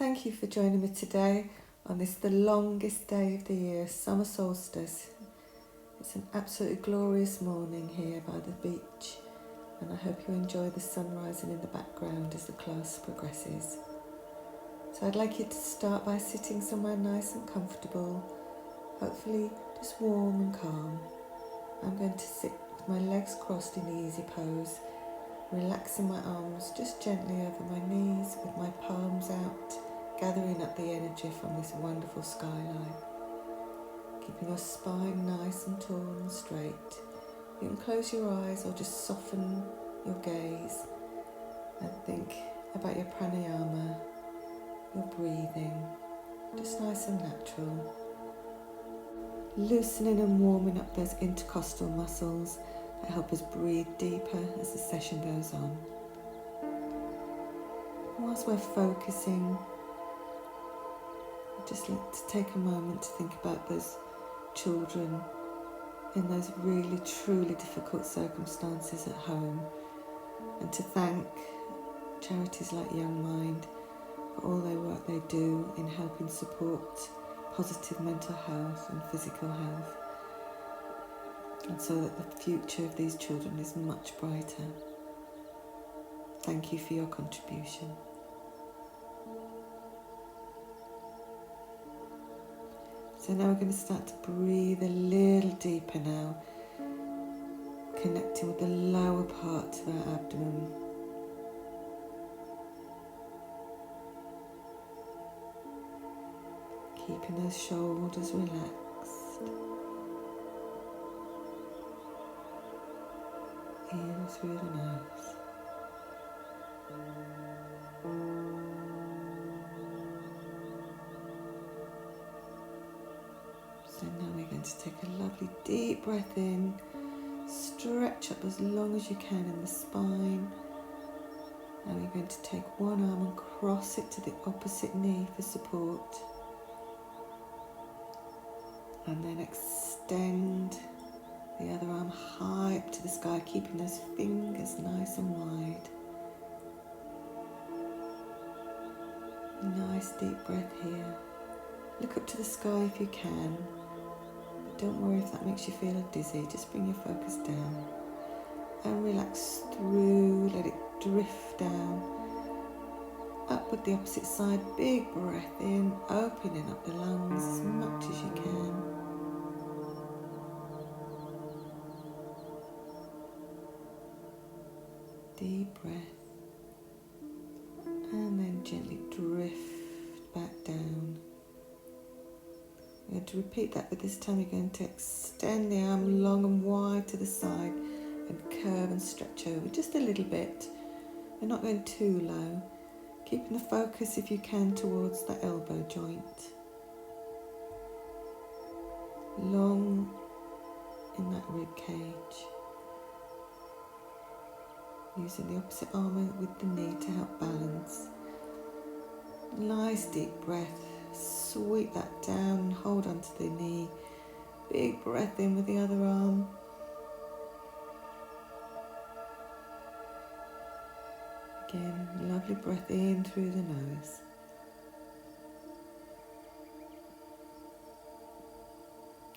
thank you for joining me today on this, the longest day of the year, summer solstice. It's an absolutely glorious morning here by the beach, and I hope you enjoy the sun rising in the background as the class progresses. So I'd like you to start by sitting somewhere nice and comfortable, hopefully just warm and calm. I'm going to sit with my legs crossed in the easy pose, relaxing my arms just gently over my knees with my palms out, gathering up the energy from this wonderful skyline. Keeping your spine nice and tall and straight. You can close your eyes or just soften your gaze and think about your pranayama, your breathing, just nice and natural. Loosening and warming up those intercostal muscles that help us breathe deeper as the session goes on. Whilst we're focusing, I'd just like to take a moment to think about those children in those really truly difficult circumstances at home, and to thank charities like Young Mind for all their work they do in helping support positive mental health and physical health, and so that the future of these children is much brighter. Thank you for your contribution. So now we're going to start to breathe a little deeper now, connecting with the lower part of our abdomen. Keeping those shoulders relaxed. In through the nose. So now we're going to take a lovely deep breath in, stretch up as long as you can in the spine. Now we're going to take one arm and cross it to the opposite knee for support. And then extend the other arm high up to the sky, keeping those fingers nice and wide. Nice deep breath here. Look up to the sky if you can. But don't worry if that makes you feel dizzy. Just bring your focus down. And relax through, let it drift down. Up with the opposite side, big breath in, opening up the lungs as much as you can. Deep breath, and then gently drift back down. We're going to repeat that, but this time you're going to extend the arm long and wide to the side and curve and stretch over just a little bit. We're not going too low. Keeping the focus, if you can, towards the elbow joint. Long in that rib cage. Using the opposite arm with the knee to help balance. Nice deep breath. Sweep that down and hold onto the knee. Big breath in with the other arm. Again, lovely breath in through the nose.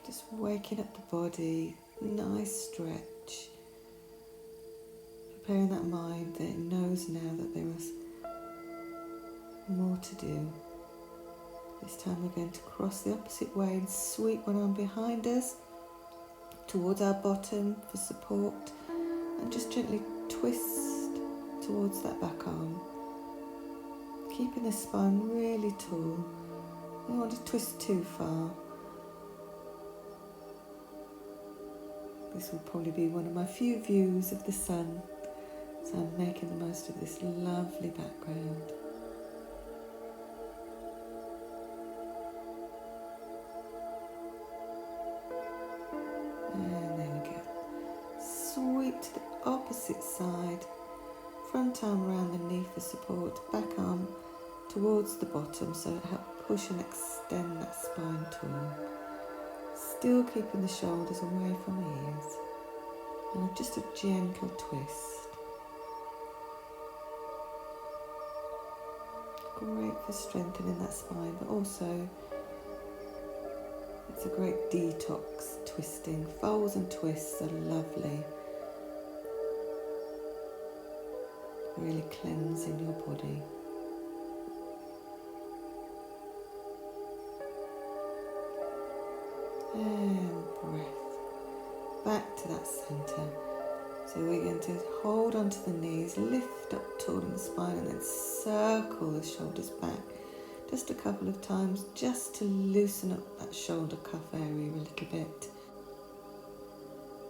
Just waking up the body, nice stretch. Preparing that mind that it knows now that there is more to do. This time we're going to cross the opposite way and sweep one arm behind us towards our bottom for support, and just gently twist towards that back arm, keeping the spine really tall. You don't want to twist too far. This will probably be one of my few views of the sun, so I'm making the most of this lovely background. And there we go. Sweep to the opposite side. Front arm around the knee for support, back arm towards the bottom so it helps push and extend that spine tall. Still keeping the shoulders away from the ears. And just a gentle twist. great for strengthening that spine, but also it's a great detox twisting. Folds and twists are lovely. Really cleansing your body. And breath. Back to that centre. So we're going to hold onto the knees, lift up tall in the spine, and then circle the shoulders back. Just a couple of times, just to loosen up that shoulder cuff area a little bit.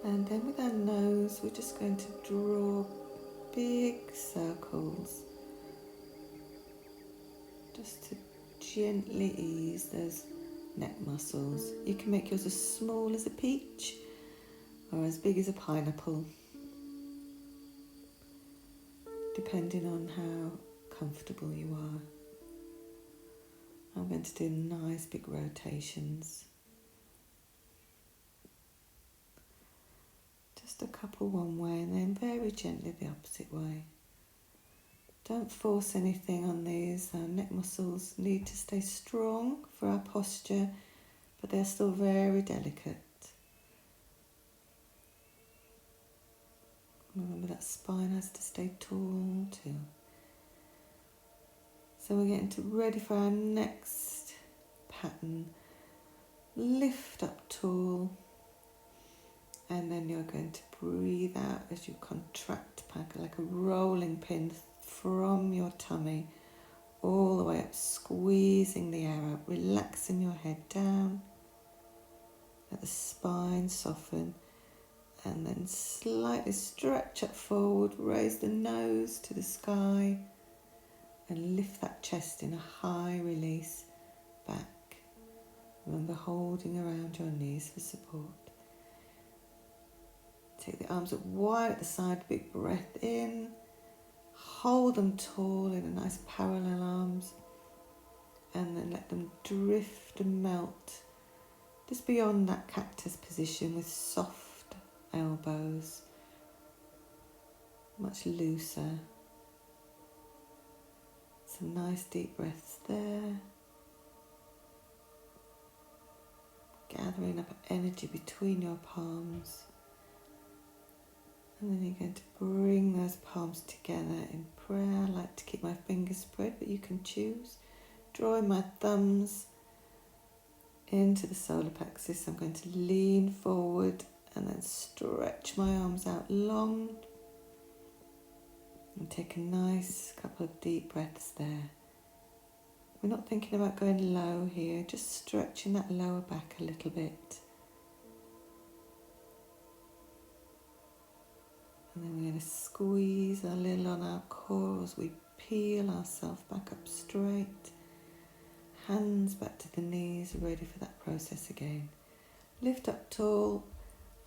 And then with our nose, we're just going to draw big circles, just to gently ease those neck muscles. You can make yours as small as a peach or as big as a pineapple, depending on how comfortable you are. I'm going to do nice big rotations. Just a couple one way and then very gently the opposite way. Don't force anything on these. Our neck muscles need to stay strong for our posture, but they're still very delicate. Remember that spine has to stay tall too. So we're getting ready for our next pattern. Lift up tall, and then you're going to breathe out as you contract back like a rolling pin from your tummy all the way up, squeezing the air out, relaxing your head down, let the spine soften, and then slightly stretch up forward, raise the nose to the sky, and lift that chest in a high release back. Remember holding around your knees for support. Take the arms up wide at the side, big breath in. Hold them tall in a nice parallel arms, and then let them drift and melt just beyond that cactus position with soft elbows, much looser. Some nice deep breaths there. Gathering up energy between your palms. And then you're going to bring those palms together in prayer. I like to keep my fingers spread, but you can choose. Drawing my thumbs into the solar plexus. I'm going to lean forward and then stretch my arms out long. And take a nice couple of deep breaths there. We're not thinking about going low here, just stretching that lower back a little bit. And then we're going to squeeze a little on our core as we peel ourselves back up straight. Hands back to the knees, ready for that process again. Lift up tall,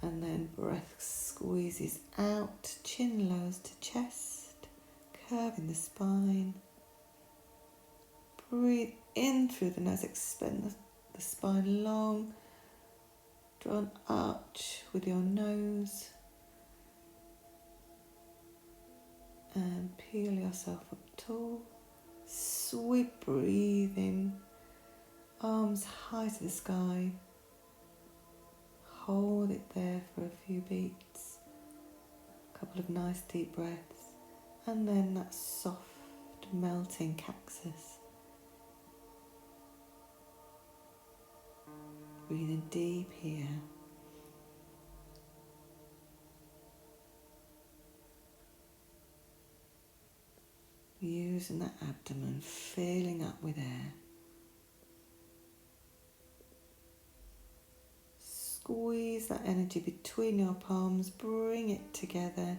and then breath squeezes out, chin lowers to chest, curving the spine. Breathe in through the nose, expand the spine long. Draw an arch with your nose. And peel yourself up tall. Sweep breathing. Arms high to the sky. Hold it there for a few beats. A couple of nice deep breaths. And then that soft melting cactus. Breathing deep here. Using that abdomen, filling up with air. Squeeze that energy between your palms, bring it together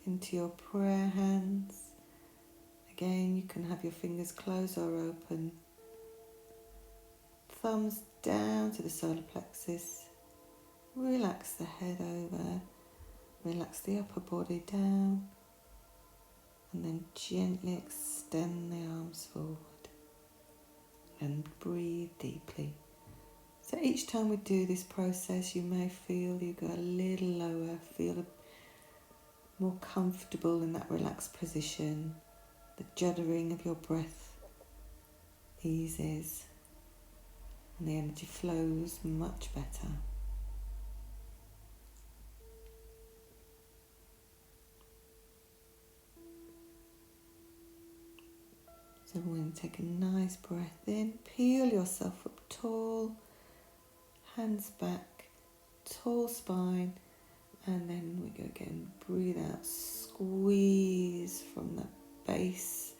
into your prayer hands. Again, you can have your fingers closed or open. Thumbs down to the solar plexus. Relax the head over. Relax the upper body down. And then gently extend the arms forward. And breathe deeply. So each time we do this process, you may feel you go a little lower, feel more comfortable in that relaxed position, the juddering of your breath eases and the energy flows much better. So we're going to take a nice breath in, peel yourself up tall, hands back, tall spine, and then we go again, breathe out, squeeze from the base,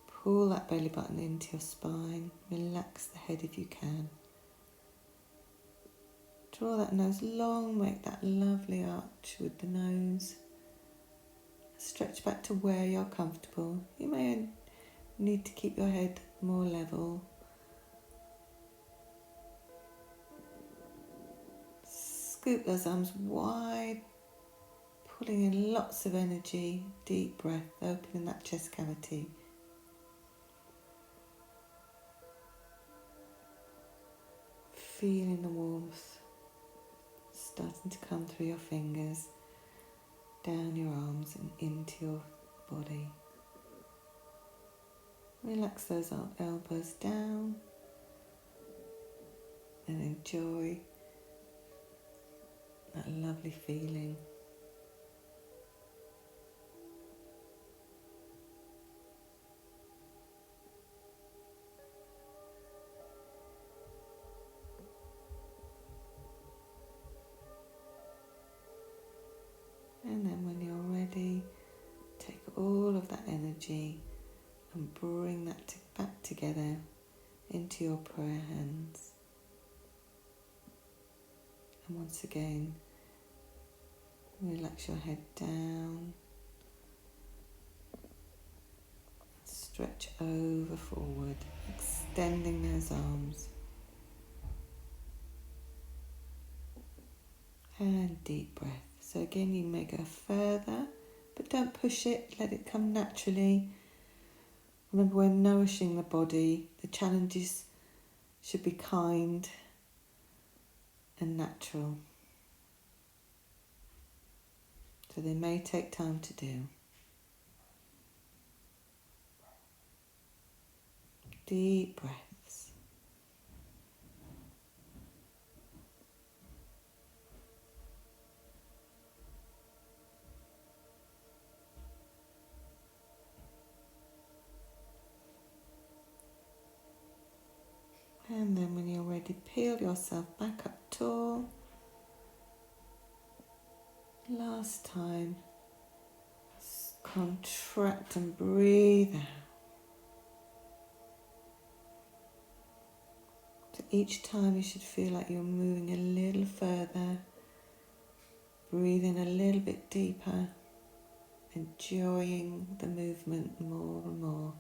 pull that belly button into your spine, relax the head if you can. Draw that nose long, make that lovely arch with the nose. Stretch back to where you're comfortable. You may need to keep your head more level. Scoop those arms wide, pulling in lots of energy. Deep breath, opening that chest cavity. Feeling the warmth starting to come through your fingers, down your arms and into your body. Relax those elbows down and enjoy that lovely feeling. And then when you're ready, take all of that energy and bring that back together into your prayer hands. And once again, relax your head down. Stretch over forward, extending those arms. And deep breath. So again, you may go further, but don't push it, let it come naturally. Remember, we're nourishing the body. The challenges should be kind and natural. So they may take time to do. Deep breaths. And then when you're ready, peel yourself back up tall. Last time, contract and breathe out. So each time you should feel like you're moving a little further, breathing a little bit deeper, enjoying the movement more and more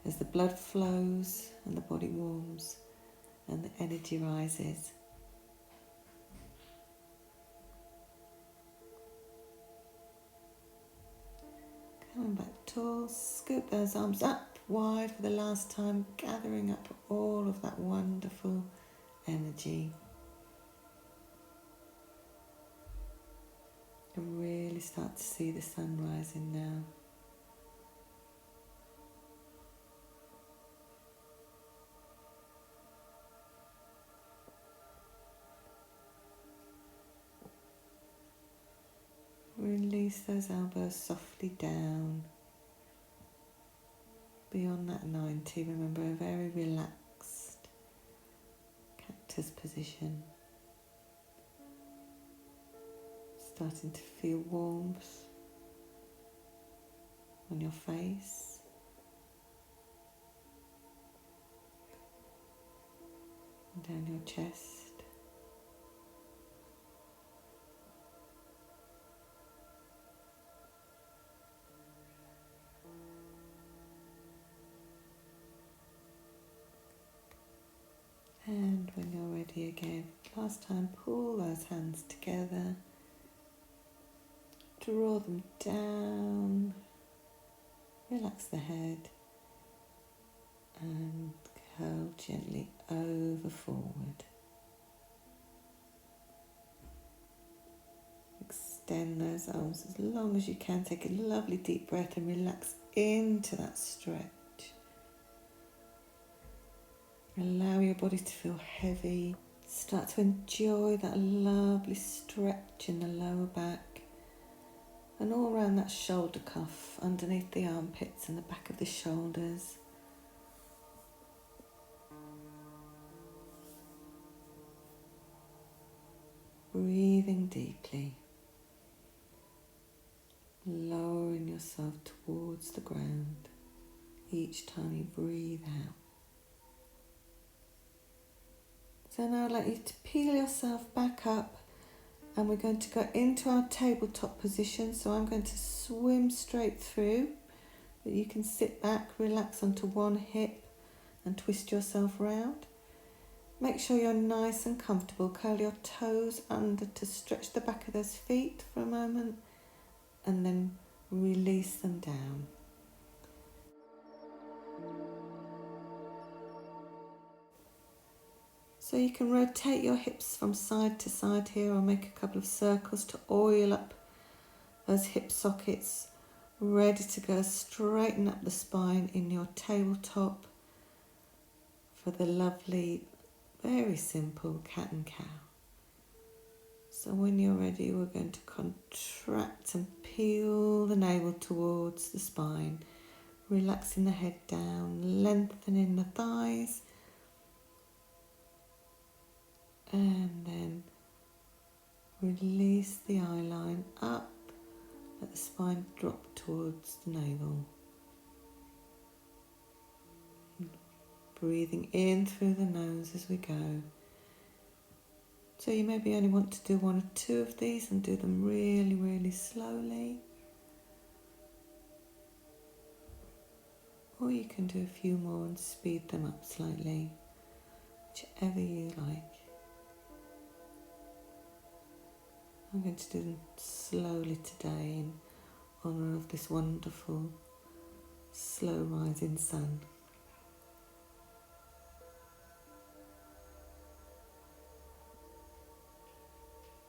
as the blood flows and the body warms and the energy rises. Coming back tall, scoop those arms up wide for the last time, gathering up all of that wonderful energy. You can really start to see the sun rising now. Release those elbows softly down. Beyond that 90, remember a very relaxed cactus position. Starting to feel warmth on your face. And down your chest. And when you're ready again, last time, pull those hands together, draw them down, relax the head, and curl gently over forward. Extend those arms as long as you can, take a lovely deep breath and relax into that stretch. Allow your body to feel heavy. Start to enjoy that lovely stretch in the lower back and all around that shoulder cuff, underneath the armpits and the back of the shoulders. Breathing deeply, lowering yourself towards the ground each time you breathe out. So now I'd like you to peel yourself back up, and we're going to go into our tabletop position. So I'm going to swim straight through, but you can sit back, relax onto one hip and twist yourself round. Make sure you're nice and comfortable. Curl your toes under to stretch the back of those feet for a moment and then release them down. So you can rotate your hips from side to side here, or make a couple of circles to oil up those hip sockets, ready to go. Straighten up the spine in your tabletop for the lovely, very simple cat and cow. So when you're ready, we're going to contract and peel the navel towards the spine, relaxing the head down, lengthening the thighs, and then release the eye line up, let the spine drop towards the navel. Breathing in through the nose as we go. So you maybe only want to do one or two of these and do them really, really slowly. Or you can do a few more and speed them up slightly, whichever you like. I'm going to do them slowly today in honour of this wonderful, slow rising sun.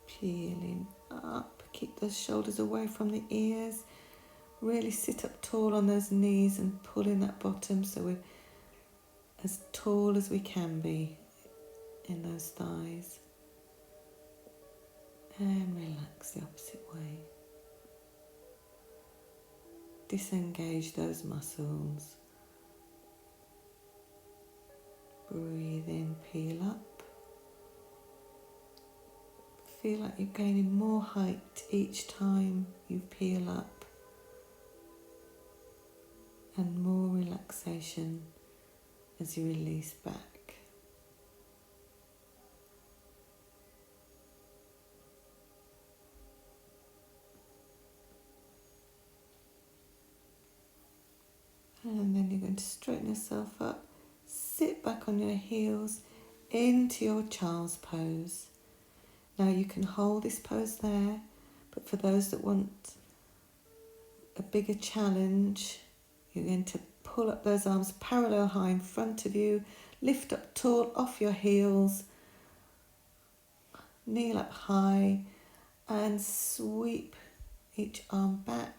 Peeling up, keep those shoulders away from the ears. Really sit up tall on those knees and pull in that bottom so we're as tall as we can be in those thighs. And relax the opposite way. Disengage those muscles. Breathe in, peel up. Feel like you're gaining more height each time you peel up, and more relaxation as you release back. And then you're going to straighten yourself up, sit back on your heels into your child's pose. Now you can hold this pose there, but for those that want a bigger challenge, you're going to pull up those arms parallel high in front of you, lift up tall off your heels, kneel up high and sweep each arm back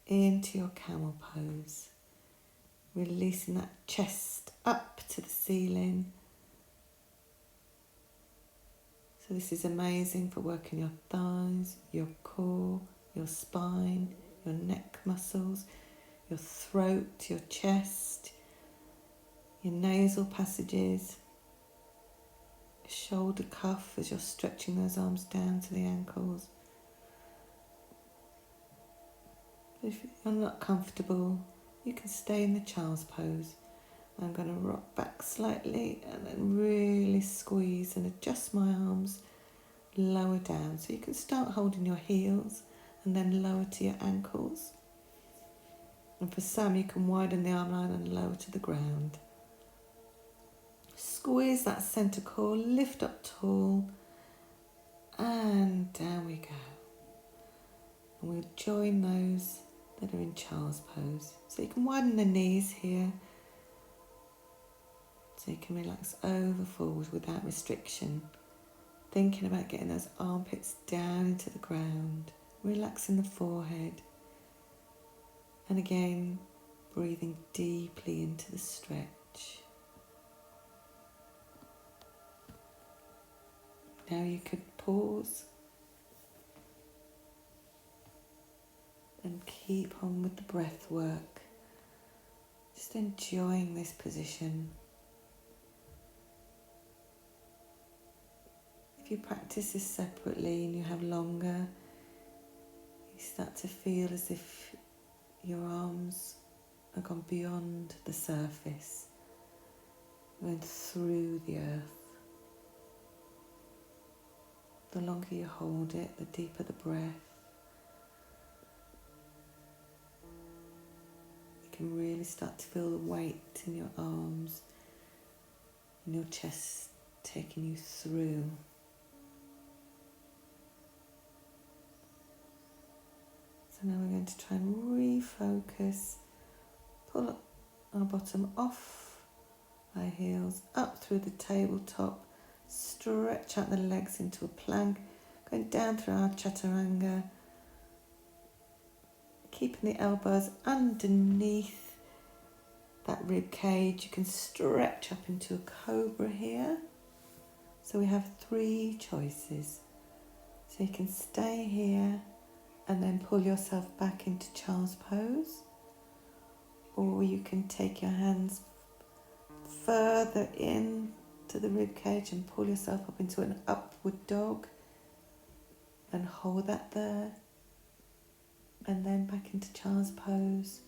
into your camel pose, releasing that chest up to the ceiling. So this is amazing for working your thighs, your core, your spine, your neck muscles, your throat, your chest, your nasal passages, your shoulder cuff as you're stretching those arms down to the ankles. If you're not comfortable, you can stay in the child's pose. I'm going to rock back slightly and then really squeeze and adjust my arms lower down. So you can start holding your heels and then lower to your ankles. And for some, you can widen the arm line and lower to the ground. Squeeze that centre core, lift up tall, and down we go. And we'll join those that are in child's pose. So you can widen the knees here, so you can relax over forward without restriction. Thinking about getting those armpits down into the ground, relaxing the forehead, And again, breathing deeply into the stretch. Now you could pause and keep on with the breath work. Just enjoying this position. If you practice this separately and you have longer, you start to feel as if your arms are gone beyond the surface, going through the earth. The longer you hold it, the deeper the breath. You can really start to feel the weight in your arms, in your chest, taking you through. So now we're going to try and refocus. Pull our bottom off our heels, up through the tabletop. Stretch out the legs into a plank, going down through our chaturanga, keeping the elbows underneath that rib cage. You can stretch up into a cobra here. So we have 3 choices. So you can stay here and then pull yourself back into child's pose, or you can take your hands further in to the rib cage and pull yourself up into an upward dog and hold that there, and then back into child's pose.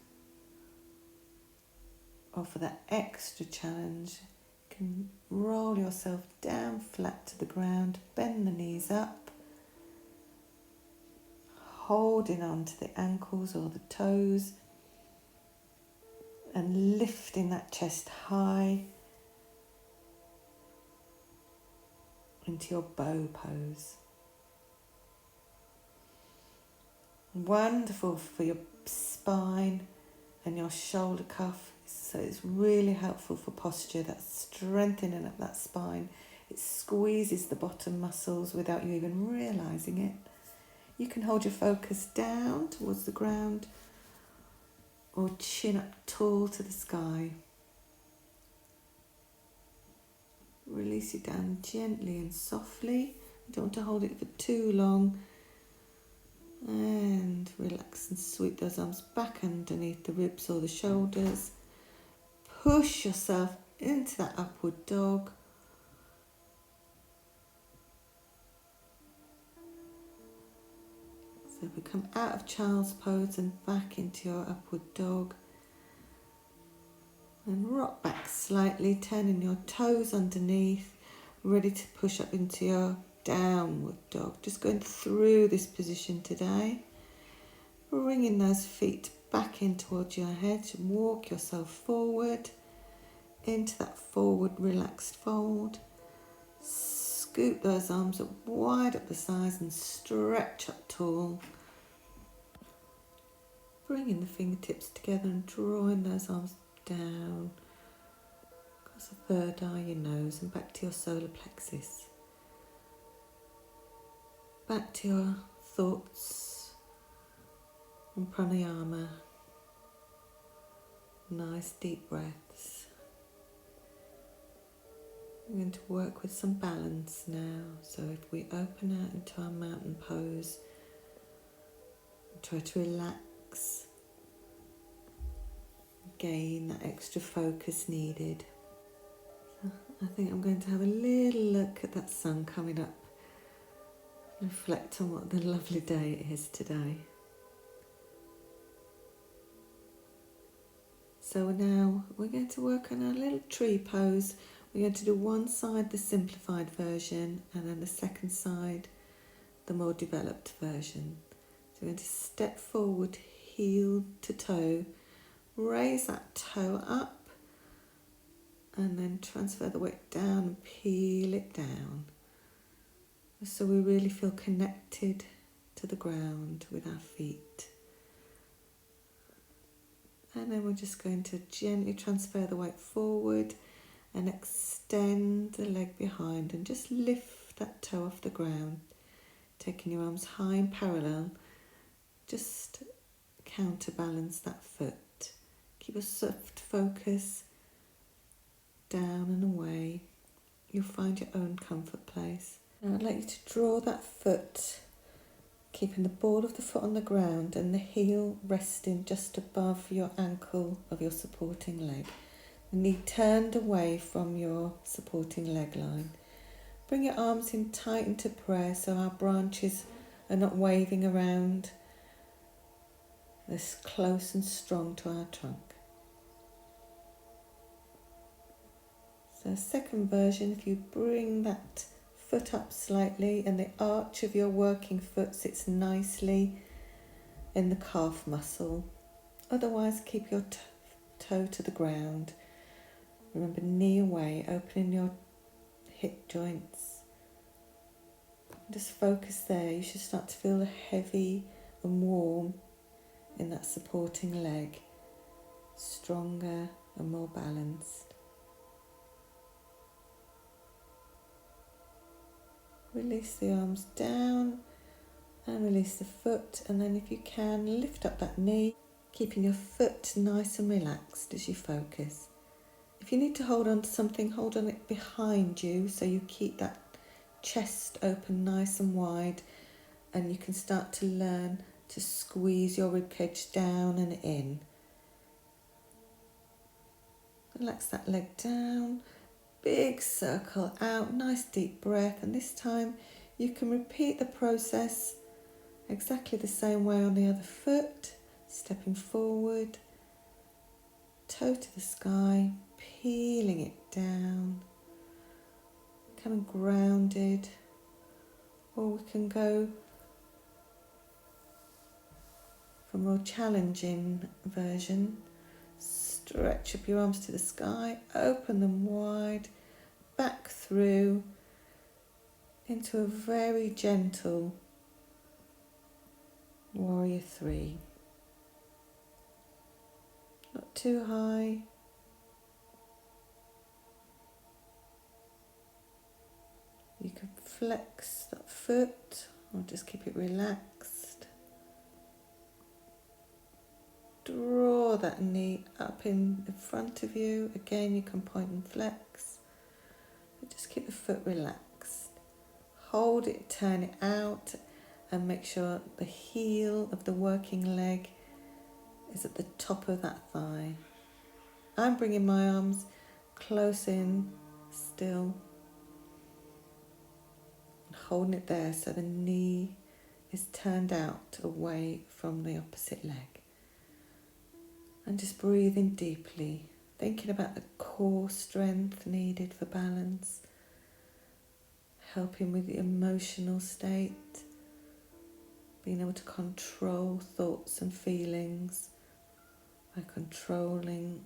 Or for that extra challenge, you can roll yourself down flat to the ground, bend the knees up, holding on to the ankles or the toes and lifting that chest high into your bow pose. Wonderful for your spine and your shoulder cuff. So it's really helpful for posture, that strengthening of that spine. It squeezes the bottom muscles without you even realizing it. You can hold your focus down towards the ground or chin up tall to the sky. Release it down gently and softly. You don't want to hold it for too long. And relax and sweep those arms back underneath the ribs or the shoulders. Push yourself into that upward dog. So we come out of child's pose and back into your upward dog. And rock back slightly, turning your toes underneath, ready to push up into your downward dog. Just going through this position today. Bringing those feet back in towards your head. Walk yourself forward into that forward relaxed fold. Scoop those arms up wide at the sides and stretch up tall. Bringing the fingertips together and drawing those arms down across the third eye, your nose, and back to your solar plexus. Back to your thoughts and pranayama. Nice deep breaths. We're going to work with some balance now. So if we open out into our mountain pose, try to relax. Gain that extra focus needed. So I think I'm going to have a little look at that sun coming up. Reflect on what a lovely day it is today. So now we're going to work on our little tree pose. We're going to do one side, the simplified version, and then the second side, the more developed version. So we're going to step forward, heel to toe, raise that toe up, and then transfer the weight down and peel it down. So we really feel connected to the ground with our feet. And then we're just going to gently transfer the weight forward and extend the leg behind and just lift that toe off the ground, taking your arms high and parallel. Just counterbalance that foot. Keep a soft focus down and away. You'll find your own comfort place. Now I'd like you to draw that foot, keeping the ball of the foot on the ground and the heel resting just above your ankle of your supporting leg. The knee turned away from your supporting leg line. Bring your arms in tight into prayer so our branches are not waving around. They're close and strong to our trunk. So second version, if you bring that foot up slightly and the arch of your working foot sits nicely in the calf muscle. Otherwise, keep your toe to the ground. Remember, knee away, opening your hip joints. Just focus there. You should start to feel heavy and warm in that supporting leg, stronger and more balanced. Release the arms down and release the foot, and then if you can, lift up that knee, keeping your foot nice and relaxed as you focus. If you need to hold on to something, hold on it behind you so you keep that chest open nice and wide, and you can start to learn to squeeze your ribcage down and in. Relax that leg down. Big circle out, nice deep breath, and this time you can repeat the process exactly the same way on the other foot, stepping forward, toe to the sky, peeling it down, becoming grounded, or we can go for a more challenging version. Stretch up your arms to the sky, open them wide, back through into a very gentle warrior 3. Not too high. You can flex that foot or just keep it relaxed. Draw that knee up in front of you. Again, you can point and flex. But just keep the foot relaxed. Hold it, turn it out, and make sure the heel of the working leg is at the top of that thigh. I'm bringing my arms close in, still, and holding it there so the knee is turned out away from the opposite leg. And just breathing deeply, thinking about the core strength needed for balance, helping with the emotional state, being able to control thoughts and feelings by controlling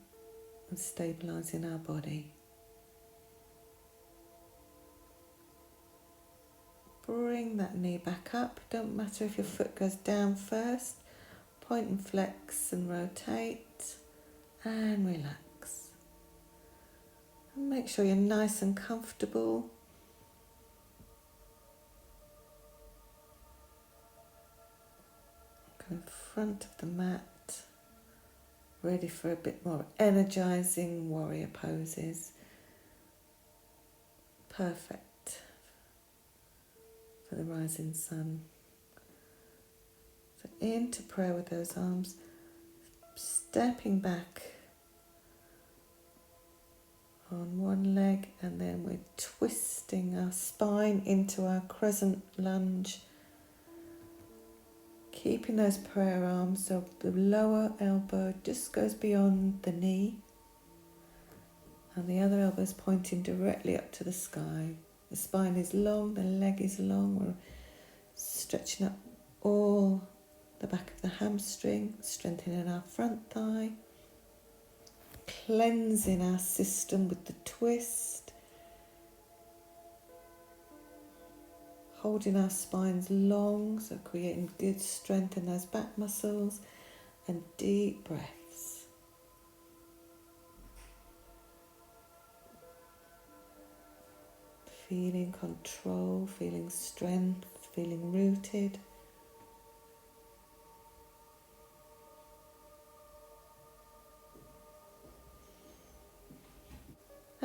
and stabilizing our body. Bring that knee back up. Don't matter if your foot goes down first. Point and flex and rotate and relax. And make sure you're nice and comfortable. Go in front of the mat, ready for a bit more energizing warrior poses. Perfect for the rising sun. So into prayer with those arms, stepping back on one leg, and then we're twisting our spine into our crescent lunge, keeping those prayer arms so the lower elbow just goes beyond the knee and the other elbow is pointing directly up to the sky. The spine is long, the leg is long, we're stretching up all the back of the hamstring, strengthening our front thigh, cleansing our system with the twist, holding our spines long, so creating good strength in those back muscles, and deep breaths. Feeling control, feeling strength, feeling rooted.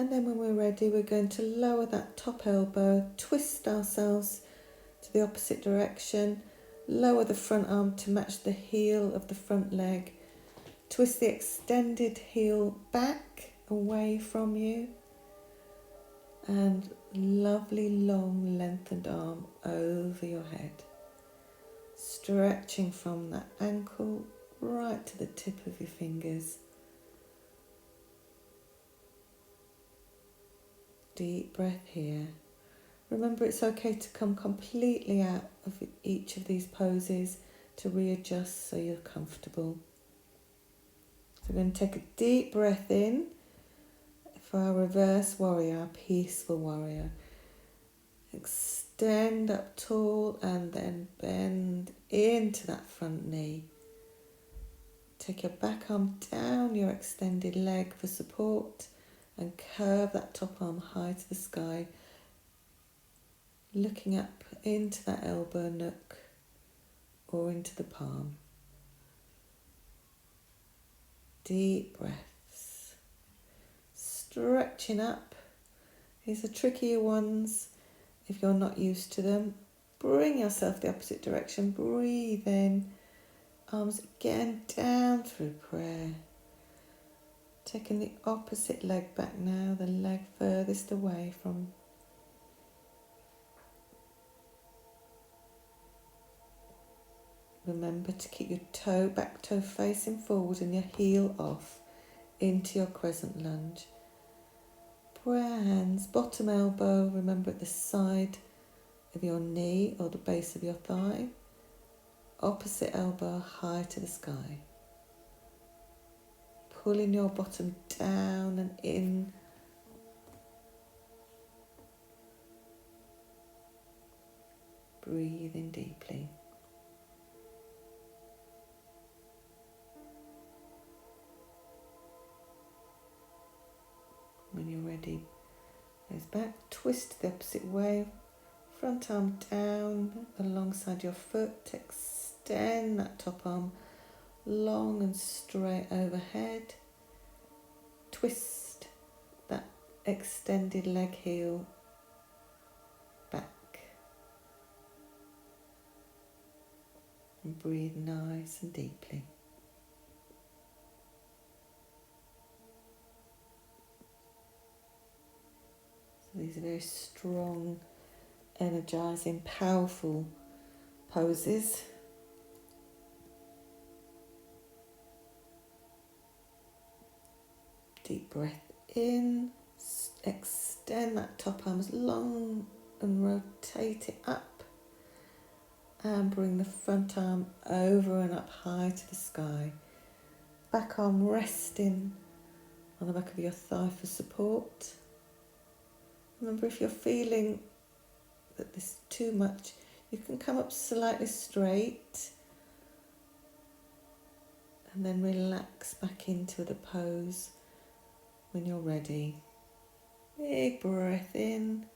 And then when we're ready, we're going to lower that top elbow, twist ourselves to the opposite direction, lower the front arm to match the heel of the front leg, twist the extended heel back away from you, and lovely long lengthened arm over your head, stretching from that ankle right to the tip of your fingers. Deep breath here. Remember, it's okay to come completely out of each of these poses to readjust so you're comfortable. So we're going to take a deep breath in for our reverse warrior, our peaceful warrior. Extend up tall and then bend into that front knee. Take your back arm down your extended leg for support and curve that top arm high to the sky, looking up into that elbow nook or into the palm. Deep breaths. Stretching up. These are trickier ones if you're not used to them. Bring yourself the opposite direction. Breathe in. Arms again down through prayer. Taking the opposite leg back now, the leg furthest away from. Remember to keep your back toe facing forward and your heel off into your crescent lunge. Prayer hands, bottom elbow, remember at the side of your knee or the base of your thigh. Opposite elbow high to the sky. Pulling your bottom down and in. Breathe in deeply. When you're ready, nose back, twist the opposite way. Front arm down alongside your foot. Extend that top arm long and straight overhead. Twist that extended leg heel back. And breathe nice and deeply. So these are very strong, energizing, powerful poses. Deep breath in, extend that top arm as long and rotate it up, and bring the front arm over and up high to the sky. Back arm resting on the back of your thigh for support. Remember, if you're feeling that this is too much, you can come up slightly straight and then relax back into the pose when you're ready. Big breath in.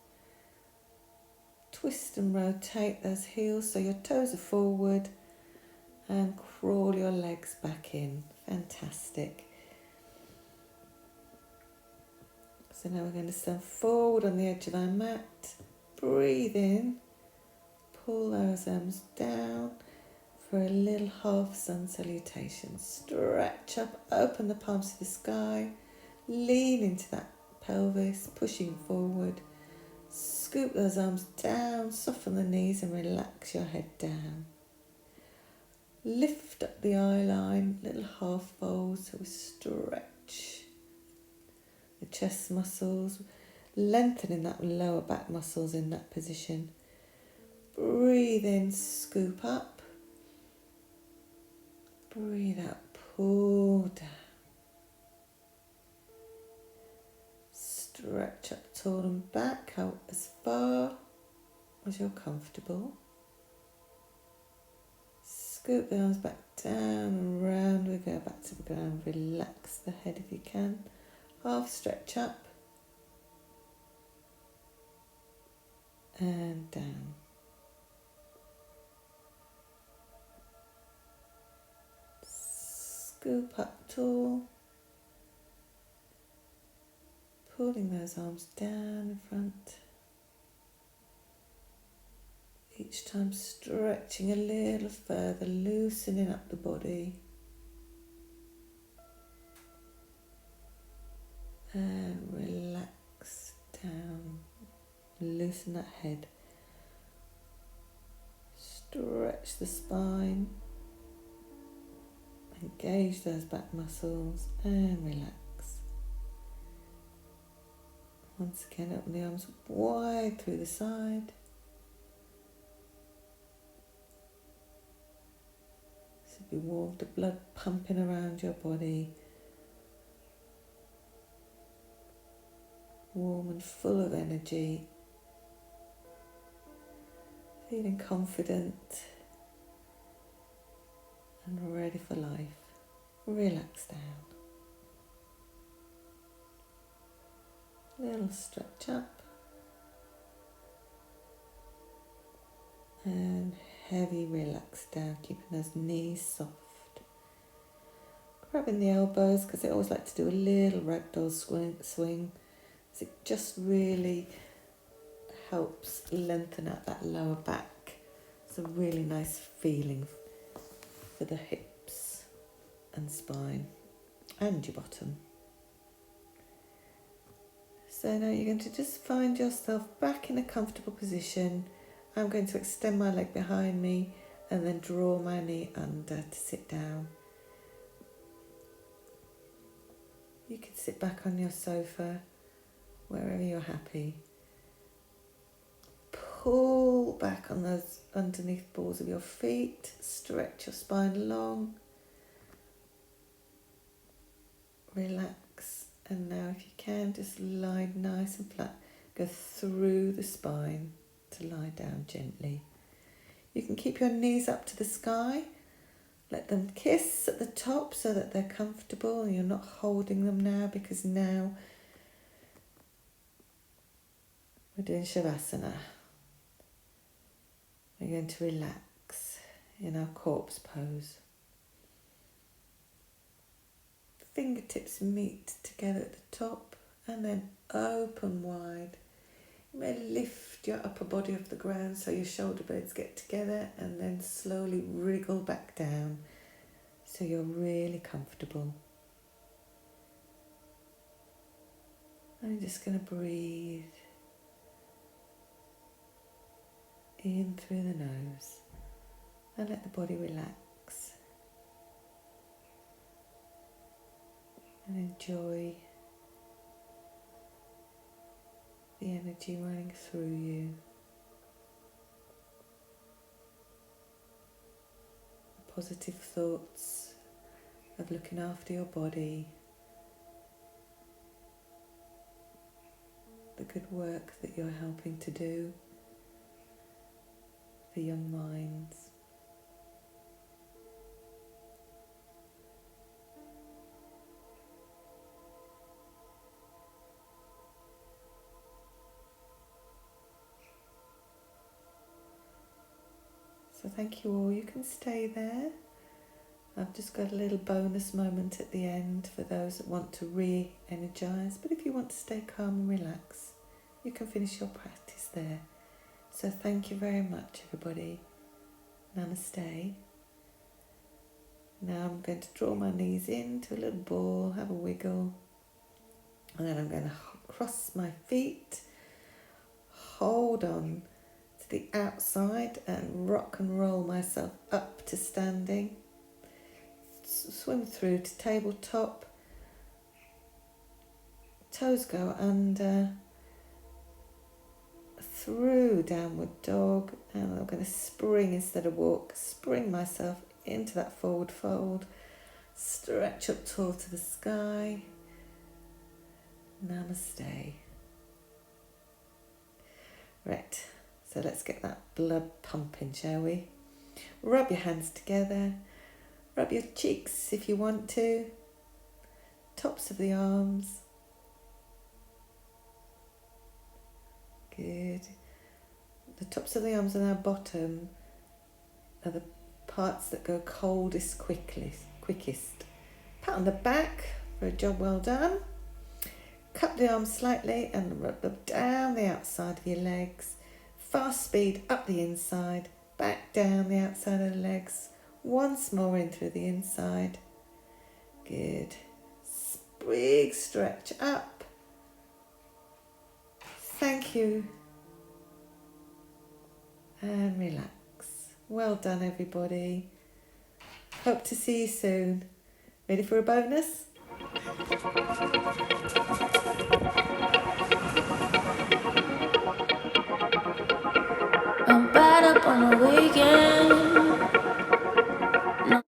Twist and rotate those heels so your toes are forward and crawl your legs back in. Fantastic. So now we're going to stand forward on the edge of our mat. Breathe in. Pull those arms down for a little half sun salutation. Stretch up, open the palms to the sky. Lean into that pelvis, pushing forward. Scoop those arms down, soften the knees and relax your head down. Lift up the eye line, little half fold, so we stretch the chest muscles, lengthening that lower back muscles in that position. Breathe in, scoop up. Breathe out, pull down. Stretch up tall and back, out as far as you're comfortable. Scoop the arms back down and round we go back to the ground. Relax the head if you can. Half stretch up and down. Scoop up tall. pulling those arms down in front. Each time stretching a little further, loosening up the body. And relax down. Loosen that head. Stretch the spine. Engage those back muscles and relax. Once again, open the arms wide through the side. So be warm, the blood pumping around your body. Warm and full of energy. Feeling confident and ready for life. Relax down. Little stretch up. And heavy relax down, keeping those knees soft. Grabbing the elbows, because I always like to do a little ragdoll swing. So it just really helps lengthen out that lower back. It's a really nice feeling for the hips and spine and your bottom. So now you're going to just find yourself back in a comfortable position. I'm going to extend my leg behind me and then draw my knee under to sit down. You can sit back on your sofa, wherever you're happy. Pull back on those underneath balls of your feet. Stretch your spine long. Relax. And now if you can, just lie nice and flat. Go through the spine to lie down gently. You can keep your knees up to the sky. Let them kiss at the top so that they're comfortable and you're not holding them now, because now we're doing Shavasana. We're going to relax in our corpse pose. Fingertips meet together at the top and then open wide. You may lift your upper body off the ground so your shoulder blades get together and then slowly wriggle back down so you're really comfortable. I'm just going to breathe in through the nose and let the body relax and enjoy the energy running through you. Positive thoughts of looking after your body, the good work that you're helping to do for young minds. So thank you all. You can stay there. I've just got a little bonus moment at the end for those that want to re-energise. But if you want to stay calm and relax, you can finish your practice there. So thank you very much, everybody. Namaste. Now I'm going to draw my knees into a little ball, have a wiggle. And then I'm going to cross my feet, hold on to the outside and rock and roll myself up to standing. Swim through to tabletop. Toes go under. Through downward dog, and I'm going to spring instead of walk. Spring myself into that forward fold. Stretch up tall to the sky. Namaste. Right, so let's get that blood pumping, shall we? Rub your hands together. Rub your cheeks if you want to. Tops of the arms. Good. The tops of the arms and our bottom are the parts that go coldest quickest. Pat on the back for a job well done. Cup the arms slightly and rub them down the outside of your legs. Fast speed up the inside, back down the outside of the legs. Once more in through the inside. Good. Big stretch up. Thank you. And relax. Well done, everybody. Hope to see you soon. Ready for a bonus?